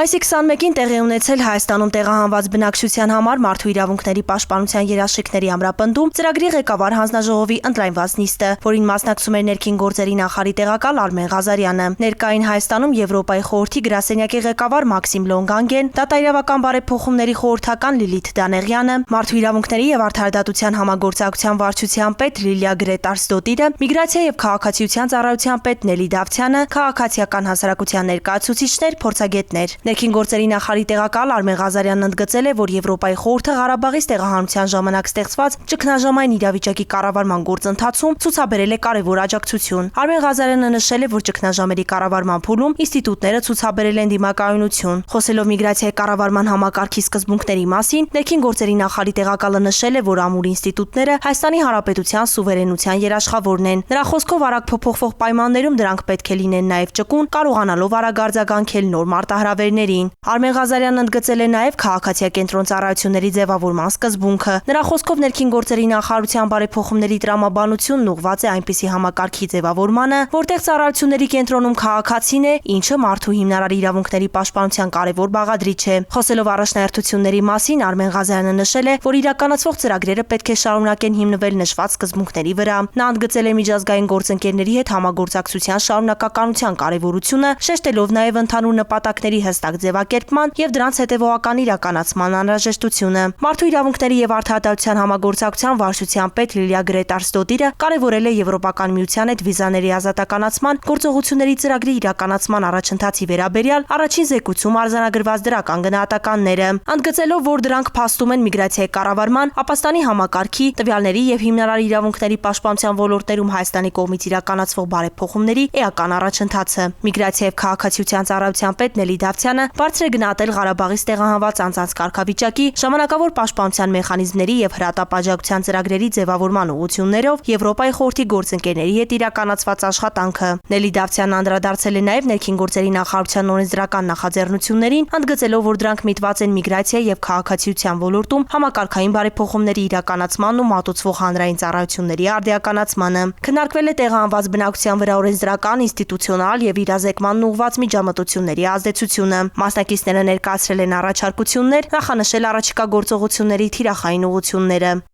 Մայիսի 21-ին տեղի ունեցել Հայաստանում տեղահանված բնակչության համար մարդու իրավունքների պաշտպանության երաշխիքների ամրապնդում ծրագրի ղեկավար հանձնաժողովի ընդլայնված նիստը, որին մասնակցում էր ներքին գործերի նախարարի տեղակալ Արմեն Ղազարյանը։ Ներկային Հայաստանում Եվրոպայի խորհրդի գրասենյակի ղեկավար Մաքսիմ Լոնգանգեն, դատաիրավական բարեփոխումների խորհրդական Լիլիթ Դանեղյանը, մարդու իրավունքների եւ արդարադատության համագործակցության վարչության պետ Լիլիա Գրետարսդոտիրը, միգրացիա եւ քաղաքացիության ծառայության պետ Նելի Դավթյանը, քաղաքացիական հասարակության ներկայացուցիչներ, փորձագետներ։ Ներքին գործերի նախարարի տեղակալ Արմեն Ղազարյանն ընդգծել է, որ Եվրոպայի խորհուրդը Ղարաբաղից տեղահանության ժամանակ ստեղծված ճգնաժամային իրավիճակի կառավարման գործընթացում ցուցաբերել է կարևոր աջակցություն։ Արմեն Ղազարյանը նշել է, որ ճգնաժամերի կառավարման փուլում ինստիտուտները ցուցաբերել են դիմակայունություն։ Խոսելով միգրացիայի կառավարման համակարգի սկզբունքների մասին, ներքին գործերի նախարարի տեղակալը նշել է, որ ամուր ինստիտուտները Հայաստանի Հանրապետության սուվերենության երաշխավորն են։ Նրա խոսքով արագ փոփոխվող պայմաններում դրանք պետք է լինեն նաև ճկուն, կարողանալով արագ արձագանքել նոր մարտահրավերներին։ Արմեն Ղազարյանն ընդգծել է նաև քաղաքացիակենտրոն ծառայությունների ձևավորման սկզբունքը։ Նրա խոսքով ներքին գործերի նախարարության բարեփոխումների տրամաբանությունն ուղղված է այնպիսի համակարգի ձևավորմանը, որտեղ ծառայությունների կենտրոնում քաղաքացին է, ինչը մարդու հիմնարար իրավունքների պաշտպանության կարևոր բաղադրիչ է։ Խոսելով առաջնահերթությունների մասին, Արմեն Ղազարյանը նշել է, որ իրականացվող ծրագրերը պետք է շարունակեն հիմնվել նշված սկզբունքների վրա։ Նա ընդգծել է միջազգային գործընկերների հետ համագործակցության շարունակականության կարևորությունը, շեշտելով նաև ընդհանուր նպատակների հստակ ձևակերպման եւ դրանց հետեւողական իրականացման անհրաժեշտությունը։ Մարդու իրավունքների եւ արդարադատության համագործակցության վարչության պետ Լիլիա Գրետարսդոտիրը կարևորել է Եվրոպական միության հետ վիզաների ազատականացման գործողությունների ծրագրի իրականացման առաջընթացի վերաբերյալ առաջին զեկույցում արձանագրված դրական գնահատականները, ընդգծելով, որ դրանք փաստում են միգրացիայի կառավարման, ապաստանի համակարգի, տվյալների եւ հիմնարար իրավունքների պաշտպանության ոլորտներում Հայաստանի կողմից իրականացվող բարեփոխումների էական առաջընթացը։ Միգրացիա եւ քաղաքացիության ծառայության պետ Նելի Դավթյանը բարձր է գնահատել Ղարաբաղից տեղահանված անձանց կարգավիճակի, ժամանակավոր պաշտպանության մեխանիզմների եւ հրատապ-աջակցության ծրագրերի ձևավորման ուղղություններով Եվրոպայի խորհրդի գործընկերների հետ իրականացված աշխատանքը։ Նելի Դավթյանն անդրադարձել է նաև ներքին գործերի նախարարության օրենսդրական նախաձեռնություններին, ընդգծելով, որ դրանք միտված են միգրացիա եւ քաղաքացիության ոլորտում համակարգային բարեփոխումների իրականացմանն ու մատուցվող հանրային ծառայությունների արդիականացմանը։ Քննարկվել է տեղահանված բնակչության վրա օրենսդրական, ինստիտուցիոնալ եւ իրազեկմանն ուղղված միջամտությունների ազդեցությունը։ Մասնակիցները ներկայացրել են առաջարկություններ, նախանշել առաջիկա գործողությունների թիրախային ուղղությունները։